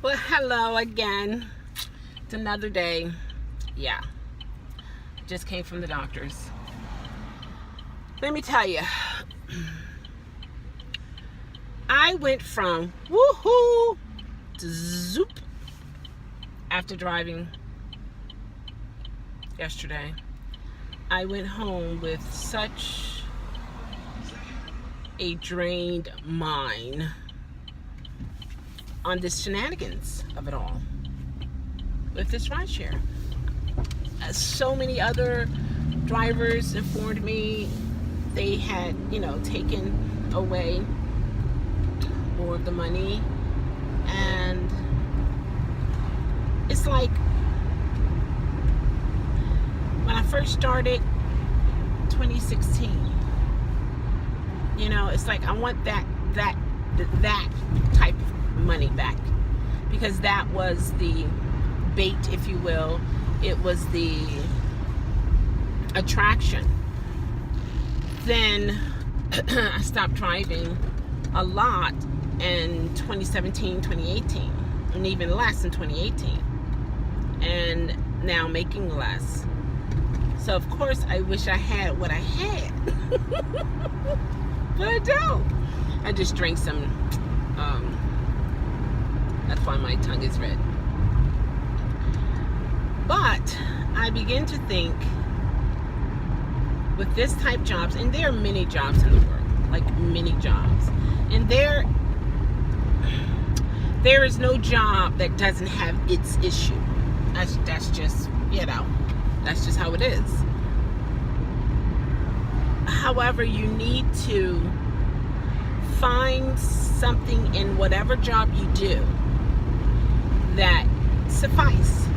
Well, hello again. It's another day. Yeah, just came from the doctor's. Let me tell you, I went from woohoo to zoop after driving yesterday. I went home with such a drained mind on this shenanigans of it all with this rideshare. So many other drivers informed me they had, taken away more of the money. And it's like when I first started 2016, it's like I want that type of money back, because that was the bait, if you will. It was the attraction. Then I stopped driving a lot in 2017, 2018, and even less in 2018, and now making less. So of course I wish I had what I had, but I don't. I just drank some, that's why my tongue is red. But I begin to think with this type jobs, and there are many jobs in the world, like many jobs, and there is no job that doesn't have its issue. That's just, that's just how it is. However, you need to find something in whatever job you do that suffice.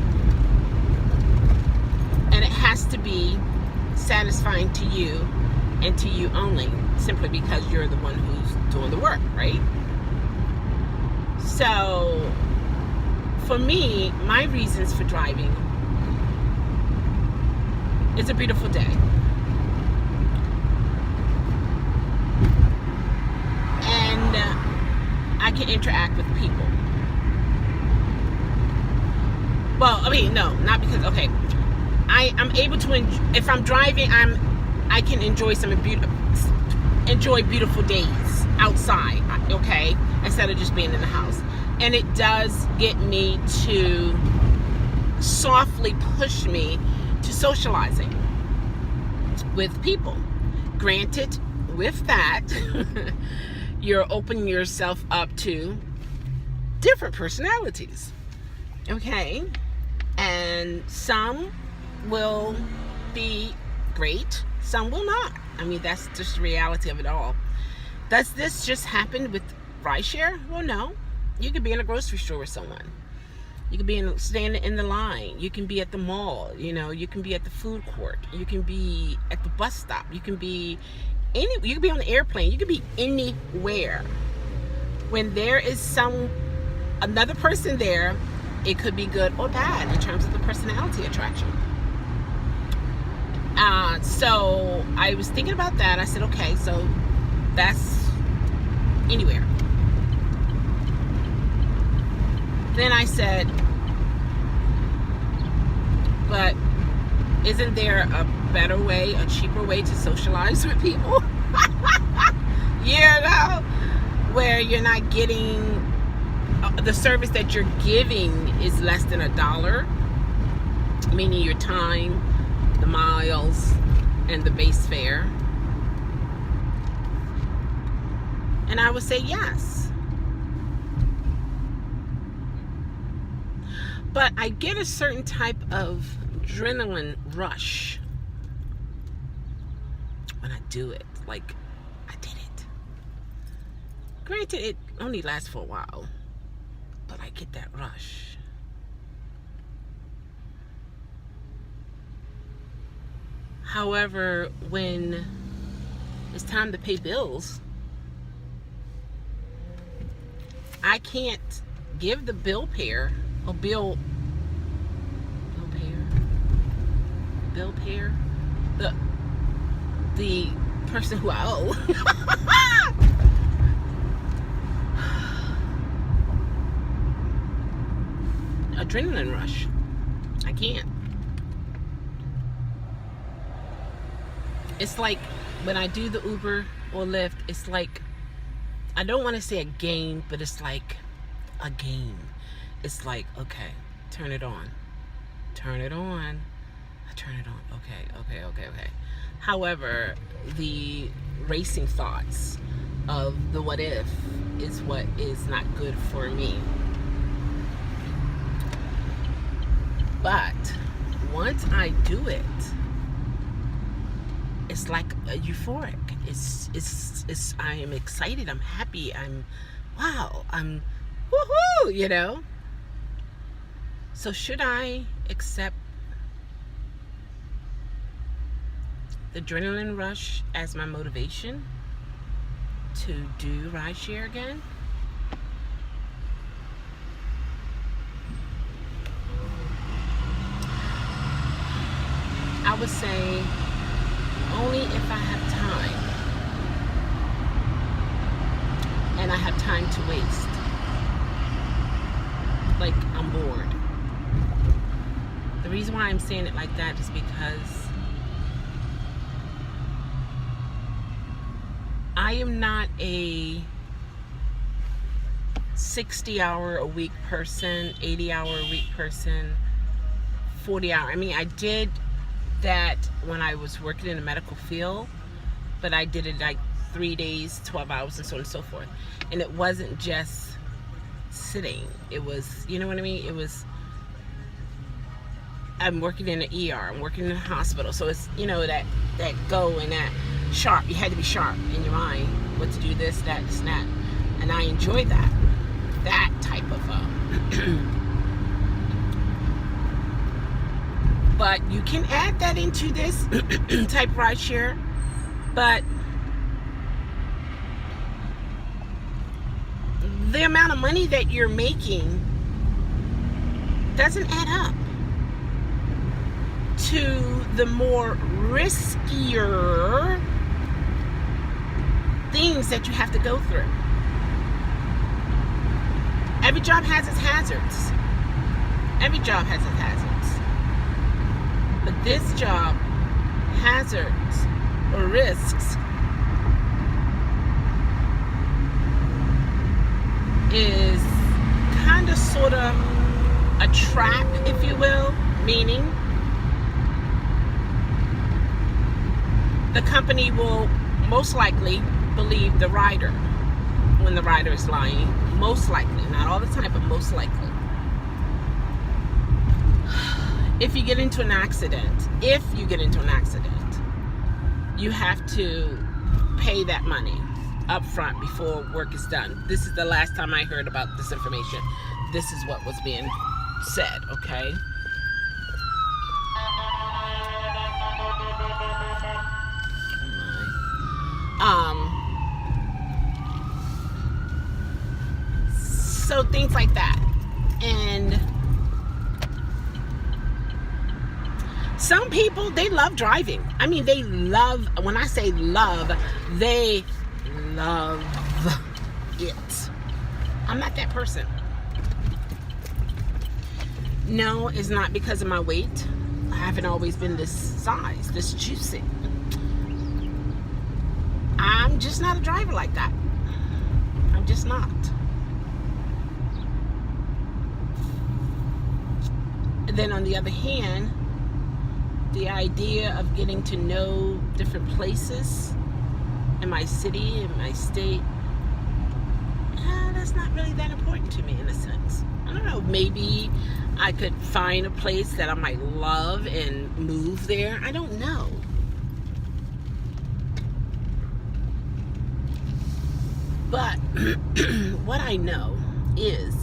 And it has to be satisfying to you and to you only, simply because you're the one who's doing the work, right? So for me, my reasons for driving, it's a beautiful day. And I can interact with people. Well, no, not because, okay, I'm able to, if I'm driving, I can enjoy enjoy beautiful days outside, okay, instead of just being in the house. And it does get me to softly push me to socializing with people. Granted, with that, you're opening yourself up to different personalities, okay? And some will be great, some will not. That's just the reality of it all. Does this just happen with rideshare? Well, no. You could be in a grocery store with someone. You could be standing in the line. You can be at the mall. You can be at the food court. You can be at the bus stop. You can be you can be on the airplane. You can be anywhere. When there is another person there, it could be good or bad in terms of the personality attraction. So I was thinking about that. I said, okay, so that's anywhere. Then I said, but isn't there a better way, a cheaper way to socialize with people? Where you're not getting, the service that you're giving is less than $1, meaning your time, the miles, and the base fare. And I would say yes. But I get a certain type of adrenaline rush when I do it. Like, I did it. Granted, it only lasts for a while, but I get that rush. However, when it's time to pay bills, I can't give the bill payer the person who I owe adrenaline rush. I can't. It's like when I do the Uber or Lyft, it's like, I don't want to say a game, but it's like a game. It's like, okay, turn it on. Turn it on. I turn it on. Okay. However, the racing thoughts of the what if is what is not good for me. But once I do it, it's like euphoric. It's I am excited, I'm happy, I'm woohoo, you know? So should I accept the adrenaline rush as my motivation to do rideshare again? I would say only if I have time, and I have time to waste. Like, I'm bored. The reason why I'm saying it like that is because I am not a 60-hour-a-week person, 80-hour-a-week person, 40-hour. I mean, I did that when I was working in the medical field, but I did it like 3 days, 12 hours, and so on and so forth. And it wasn't just sitting. It was, you know what I mean? It was, I'm working in the ER, I'm working in the hospital. So it's, you know, that go and that sharp. You had to be sharp in your mind. What to do, this, that, this, and that. And I enjoy that type of but you can add that into this type rideshare, but the amount of money that you're making doesn't add up to the more riskier things that you have to go through. Every job has its hazards. Every job has its hazards. But this job, hazards or risks, is kind of sort of a trap, if you will, meaning the company will most likely believe the rider when the rider is lying. Most likely, not all the time, but most likely. If you get into an accident, you have to pay that money up front before work is done. This is the last time I heard about this information. This is what was being said, okay? So things like that. And some people, they love driving. I mean, they love, when I say love, they love it. I'm not that person. No, it's not because of my weight. I haven't always been this size, this juicy. I'm just not a driver like that. I'm just not. And then on the other hand, the idea of getting to know different places in my city, in my state, that's not really that important to me in a sense. I don't know, maybe I could find a place that I might love and move there. I don't know. But what I know is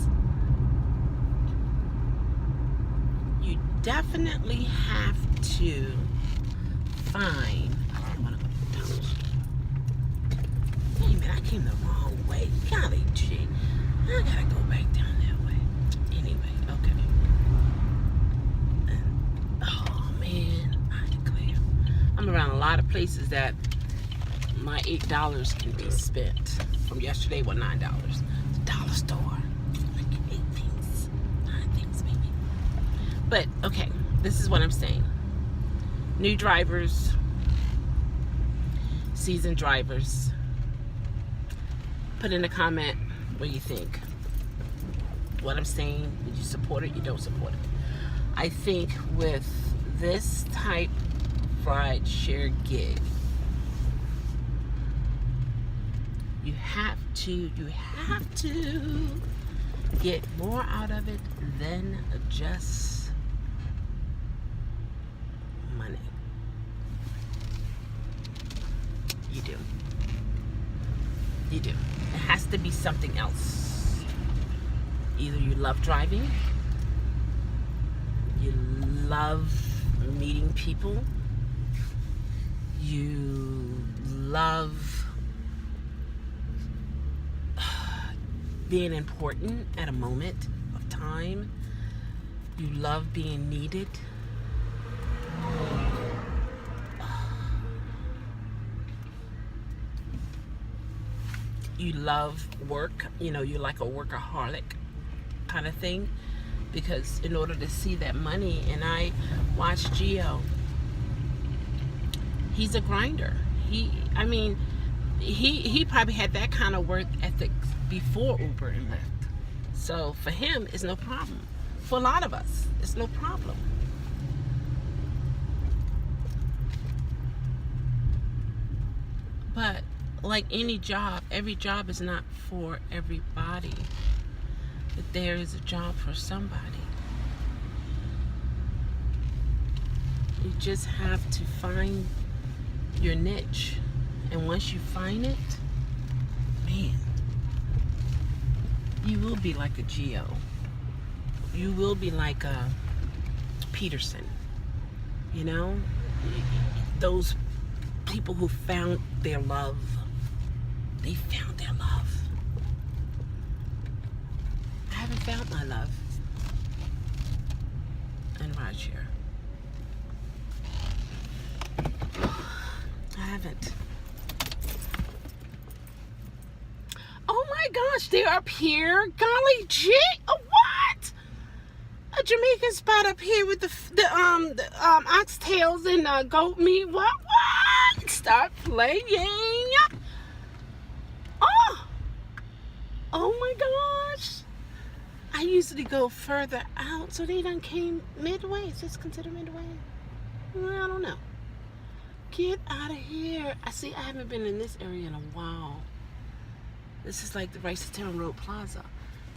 you definitely have to find, I don't want to go down. Wait a minute, I came the wrong way. Golly gee, I gotta go back down that way. Anyway, okay. Oh man, I declare, I'm around a lot of places that my $8 can be spent. From yesterday, $9. It's a dollar store. Like 8 things, 9 things maybe. But okay, this is what I'm saying. New drivers, seasoned drivers, put in a comment what you think. What I'm saying, did you support it? You don't support it. I think with this type ride share gig, you have to get more out of it than just money. You do. You do. It has to be something else. Either you love driving, you love meeting people, you love being important at a moment of time, you love being needed. You love work, you're like a workaholic kind of thing, because in order to see that money, and I watched Gio, he's a grinder. He probably had that kind of work ethic before Uber and Lyft. So for him, it's no problem. For a lot of us, it's no problem. But like any job, every job is not for everybody. But there is a job for somebody. You just have to find your niche. And once you find it, man, you will be like a Gio. You will be like a Peterson. Those people who found their love. They found their love. I haven't found my love in rideshare. I haven't. Oh my gosh, they're up here. Golly gee, what? A Jamaican spot up here with the oxtails and goat meat. What? Stop playing. Oh my gosh. I usually go further out, so they done came midway. Is this considered midway? I don't know. Get out of here. I haven't been in this area in a while. This is like the Ricetown Road Plaza.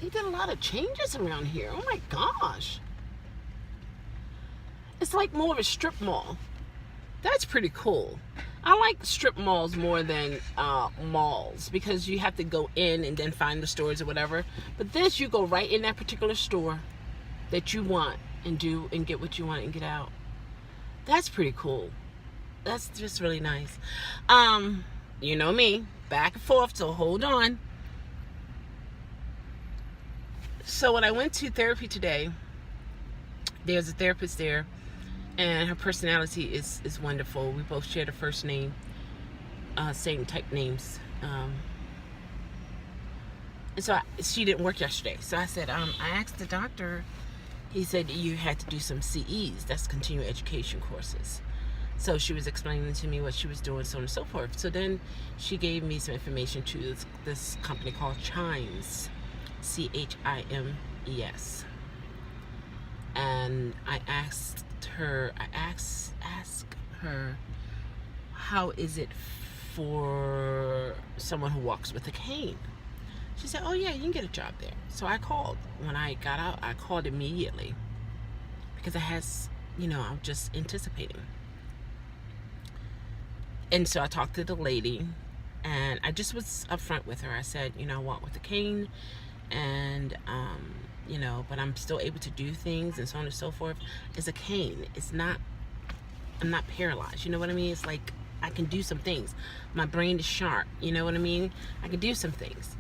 They did a lot of changes around here. Oh my gosh. It's like more of a strip mall. That's pretty cool. I like strip malls more than malls, because you have to go in and then find the stores or whatever. But this, you go right in that particular store that you want and do and get what you want and get out. That's pretty cool. That's just really nice. You know me, back and forth, so hold on. So when I went to therapy today, there's a therapist there, and her personality is wonderful. We both share the first name, same type names. And so she didn't work yesterday. So I said, I asked the doctor, he said you had to do some CEs, that's continuing education courses. So she was explaining to me what she was doing, so on and so forth. So then she gave me some information to this company called Chimes, CHIMES. And I asked her, how is it for someone who walks with a cane? She said, oh yeah, you can get a job there. So I called. When I got out, I called immediately, because I'm just anticipating. And so I talked to the lady, and I just was upfront with her. I said, I walk with a cane, and but I'm still able to do things and so on and so forth. It's a cane. I'm not paralyzed. You know what I mean? It's like I can do some things. My brain is sharp. You know what I mean? I can do some things.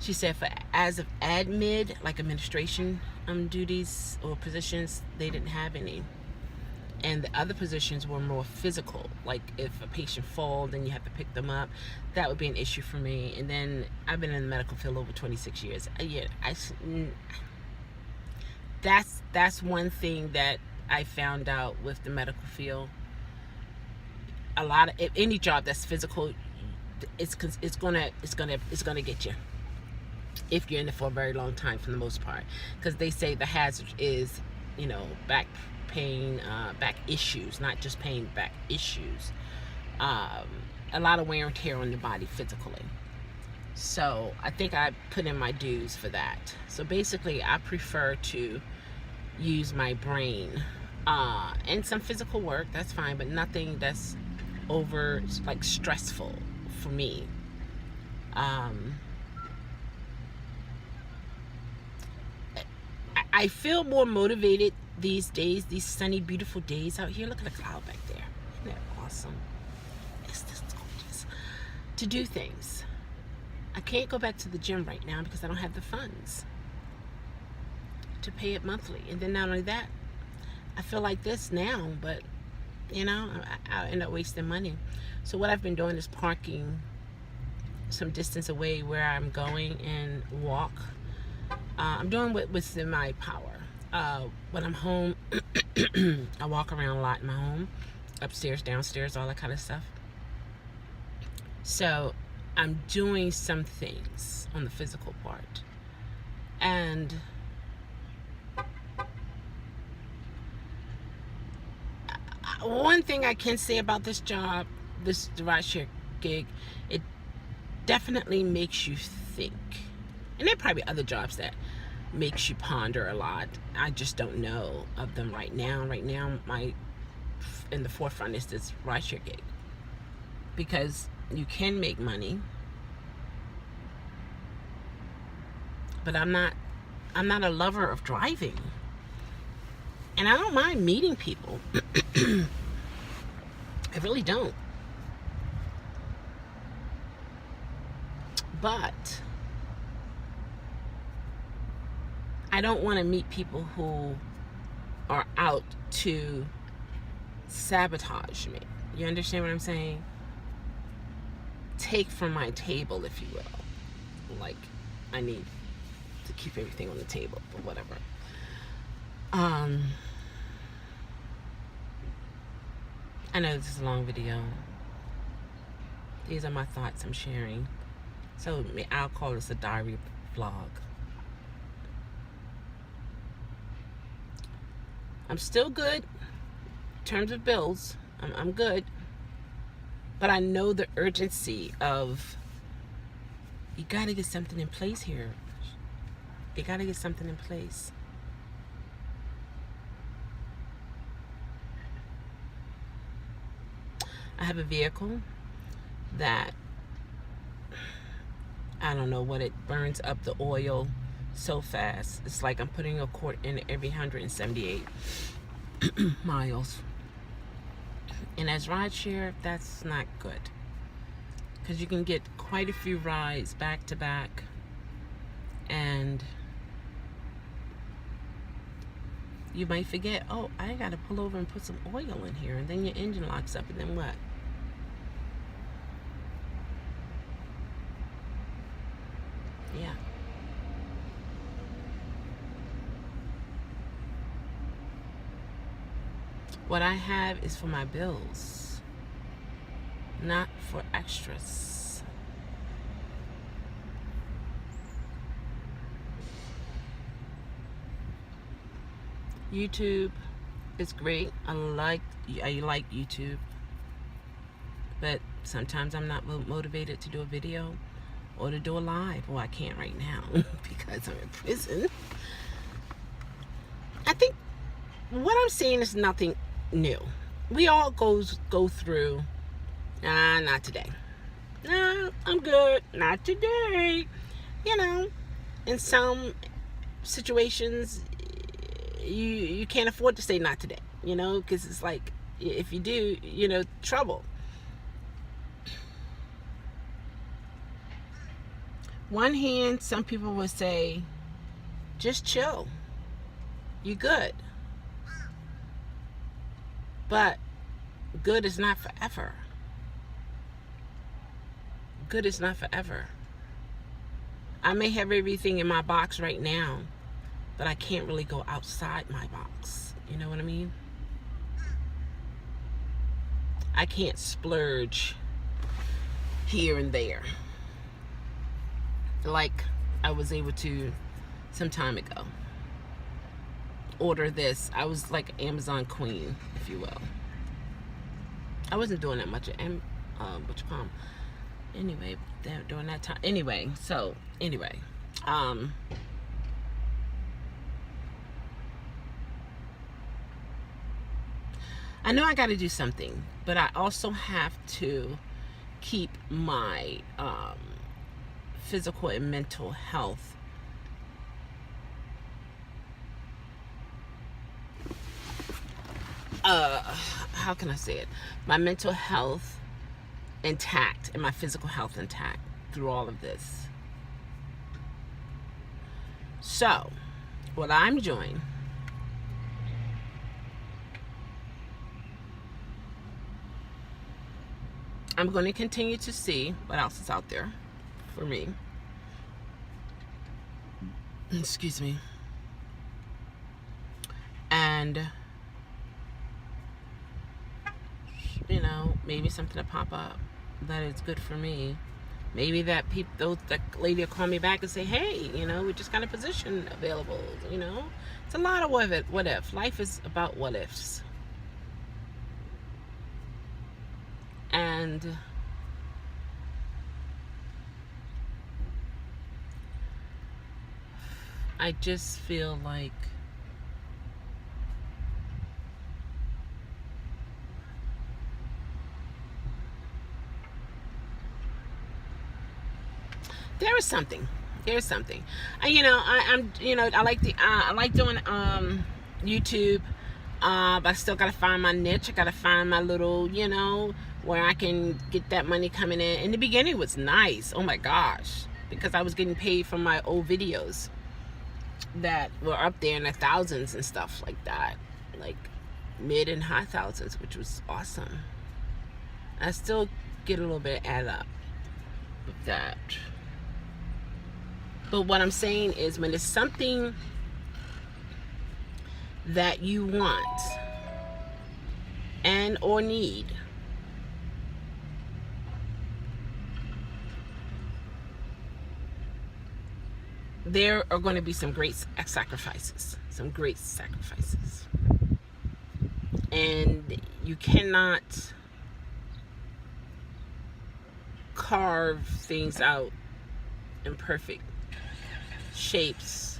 She said as of admin, like administration duties or positions, they didn't have any. And the other positions were more physical. Like if a patient falls, then you have to pick them up. That would be an issue for me. And then I've been in the medical field over 26 years. that's one thing that I found out with the medical field. A lot of any job that's physical, it's gonna get you if you're in it for a very long time, for the most part, because they say the hazard is, back pain, back issues, not just pain, back issues, a lot of wear and tear on the body physically. So I think I put in my dues for that. So basically, I prefer to use my brain, and some physical work, that's fine, but nothing that's over like stressful for me. I feel more motivated these days, these sunny, beautiful days out here. Look at the cloud back there. Isn't that awesome? It's just gorgeous. To do things. I can't go back to the gym right now because I don't have the funds to pay it monthly. And then not only that, I feel like this now, but I'll end up wasting money. So what I've been doing is parking some distance away where I'm going and walk. I'm doing what's in my power. When I'm home, I walk around a lot in my home, upstairs, downstairs, all that kind of stuff. So I'm doing some things on the physical part. And one thing I can say about this job, this rideshare gig, it definitely makes you think. And there are probably other jobs that makes you ponder a lot. I just don't know of them right now. Right now, in the forefront is this rideshare gig, because you can make money, but I'm not a lover of driving, and I don't mind meeting people. I really don't. But I don't want to meet people who are out to sabotage me. You understand what I'm saying? Take from my table, if you will. Like, I need to keep everything on the table, but whatever. I know this is a long video. These are my thoughts I'm sharing. So I'll call this a diary vlog. I'm still good in terms of bills. I'm good. But I know the urgency of, you got to get something in place here. You got to get something in place. I have a vehicle that, I don't know what, it burns up the oil so fast. It's like I'm putting a quart in every 178 miles. And as rideshare, that's not good, because you can get quite a few rides back to back, and you might forget, oh, I gotta pull over and put some oil in here, and then your engine locks up, and then what? Yeah. What I have is for my bills, not for extras. YouTube is great. I like YouTube, but sometimes I'm not motivated to do a video or to do a live. Well, I can't right now because I'm in prison. I think what I'm saying is nothing new. We all go through, not today. Nah, I'm good. Not today. In some situations, you can't afford to say not today, because it's like, if you do, trouble. One hand, some people would say, just chill. You good. But good is not forever. Good is not forever. I may have everything in my box right now, but I can't really go outside my box. You know what I mean? I can't splurge here and there like I was able to some time ago. Order this. I was like Amazon queen, if you will. I wasn't doing that much Butch Palm. Anyway, during that time. Anyway, I know I got to do something, but I also have to keep my physical and mental health how can I say it? My mental health intact and my physical health intact through all of this. So, what I'm doing, I'm going to continue to see what else is out there for me. Excuse me. And, you know, maybe something to pop up that is good for me. Maybe that lady will call me back and say, hey, you know, we just got a position available, you know. It's a lot of what if. Life is about what ifs. And I just feel like there's something. You know, I'm you know, I like doing YouTube. But I still gotta find my niche. I gotta find my little, you know, where I can get that money coming in. In the beginning, it was nice. Oh my gosh, because I was getting paid from my old videos that were up there in the thousands and stuff like that, like mid and high thousands, which was awesome. I still get a little bit added up with that. But what I'm saying is, when it's something that you want and or need, there are going to be some great sacrifices. And you cannot carve things out in perfect shapes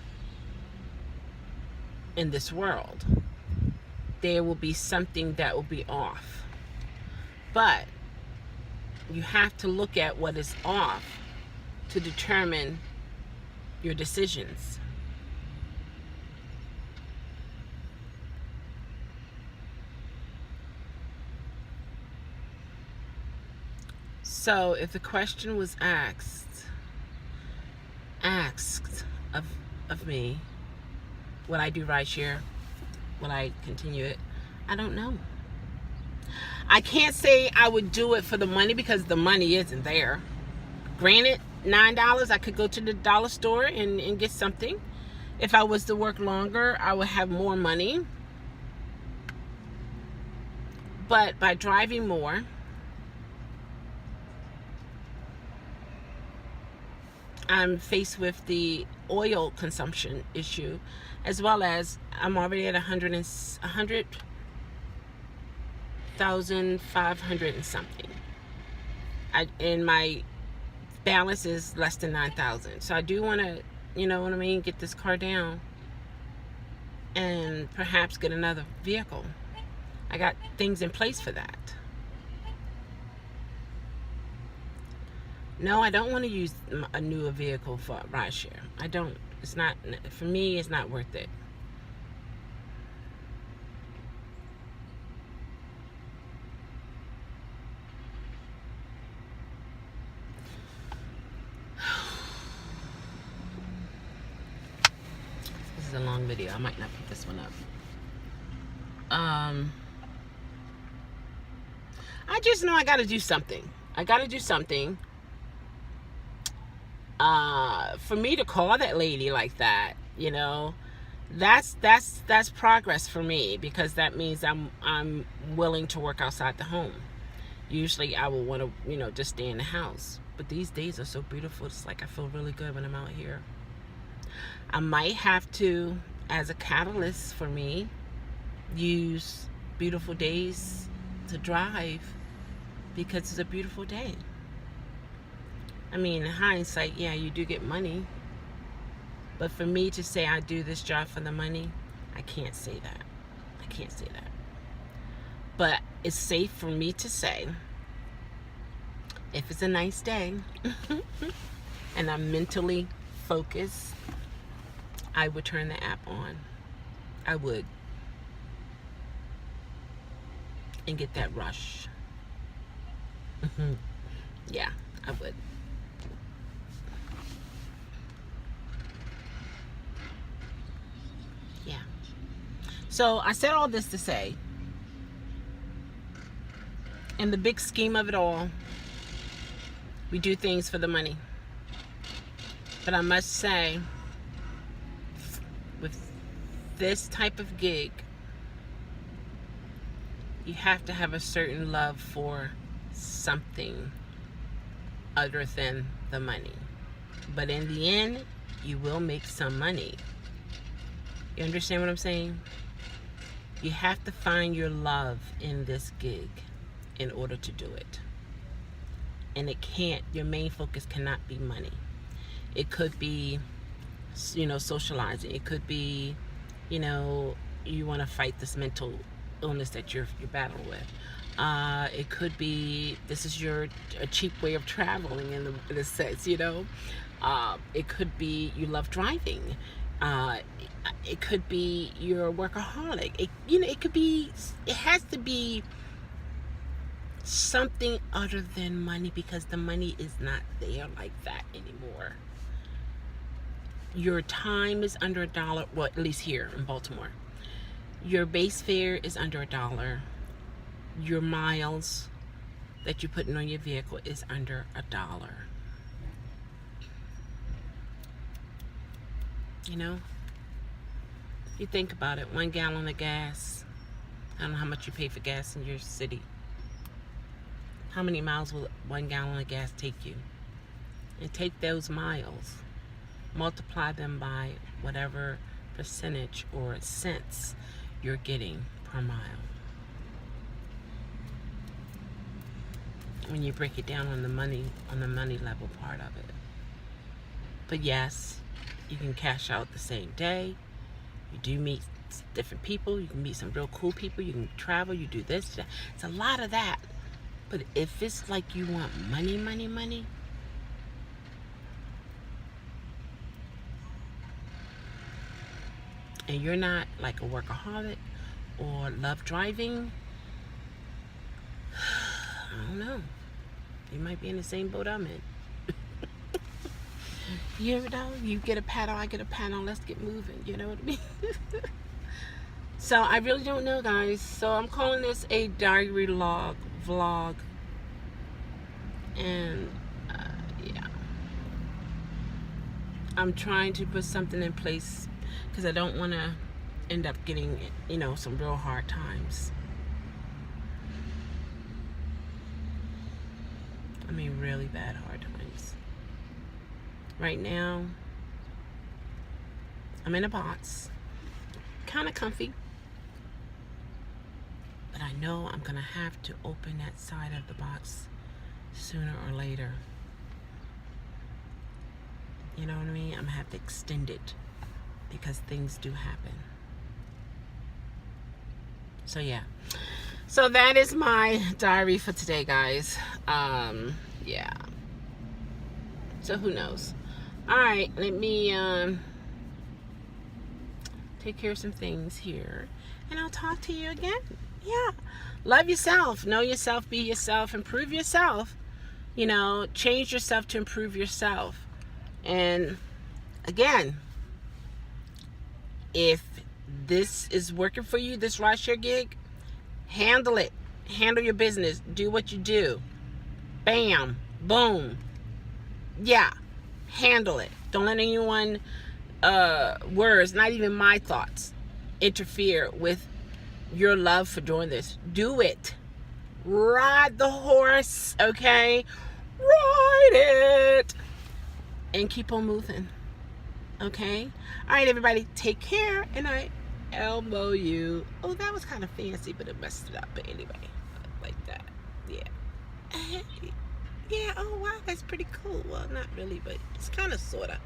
in this world. There will be something that will be off. But you have to look at what is off to determine your decisions. So if the question was asked of me, would I do rideshare? Would I continue it? I don't know. I can't say I would do it for the money, because the money isn't there. Granted, $9, I could go to the dollar store and get something. If I was to work longer, I would have more money. But by driving more, I'm faced with the oil consumption issue, as well as I'm already at 100,500 and something. And my balance is less than 9,000. So I do want to, you know what I mean, get this car down and perhaps get another vehicle. I got things in place for that. No, I don't want to use a newer vehicle for rideshare. I don't. It's not, for me, it's not worth it. This is a long video. I might not put this one up. I just know I got to do something. For me to call that lady like that, you know, that's progress for me, because that means I'm willing to work outside the home. Usually I will want to, just stay in the house. But these days are so beautiful. It's like I feel really good when I'm out here. I might have to, as a catalyst for me, use beautiful days to drive, because it's a beautiful day. I mean, in hindsight, yeah, you do get money. But for me to say I do this job for the money, I can't say that. I can't say that. But it's safe for me to say, if it's a nice day and I'm mentally focused, I would turn the app on. I would. And get that rush. Yeah, I would. Yeah. So I said all this to say, in the big scheme of it all, we do things for the money. But I must say, with this type of gig, you have to have a certain love for something other than the money. But in the end, you will make some money. You understand what I'm saying? You have to find your love in this gig in order to do it. And your main focus cannot be money. It could be, socializing. It could be, you want to fight this mental illness that you're battling with. It could be, this is a cheap way of traveling in a sense, It could be you love driving. It could be you're a workaholic. It has to be something other than money, because the money is not there like that anymore. Your time is under $1, well, at least here in Baltimore. Your base fare is under $1. Your miles that you're putting on your vehicle is under $1. You think about it, 1 gallon of gas. I don't know how much you pay for gas in your city. How many miles will 1 gallon of gas take you? And take those miles, multiply them by whatever percentage or cents you're getting per mile. When you break it down on the money level part of it. But yes, you can cash out the same day. You do meet different people. You can meet some real cool people. You can travel. You do this. It's a lot of that. But if it's like you want money, and you're not like a workaholic or love driving, I don't know. You might be in the same boat I'm in. You get a paddle, I get a paddle, let's get moving. You know what I mean? So I really don't know, guys. So I'm calling this a diary vlog. And yeah, I'm trying to put something in place, because I don't want to end up getting, some real hard times. I mean, really bad hard times. Right now, I'm in a box, kind of comfy, but I know I'm gonna have to open that side of the box sooner or later. You know what I mean? I'm gonna have to extend it, because things do happen. So yeah. So that is my diary for today, guys. Yeah. So who knows? All right, let me take care of some things here, and I'll talk to you again. Yeah. Love yourself. Know yourself. Be yourself. Improve yourself. Change yourself to improve yourself. And again, if this is working for you, this rideshare gig, handle it. Handle your business. Do what you do. Bam. Boom. Yeah. Handle it. Don't let anyone words, not even my thoughts, interfere with your love for doing this. Do it. Ride the horse, okay? Ride it. And keep on moving. Okay? All right, everybody, take care, and I elbow you. Oh, that was kind of fancy, but it messed it up. But anyway, like that. Yeah. Yeah, oh, wow, that's pretty cool. Well, not really, but it's kind of, sort of.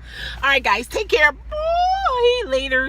All right, guys, take care. Bye. Later.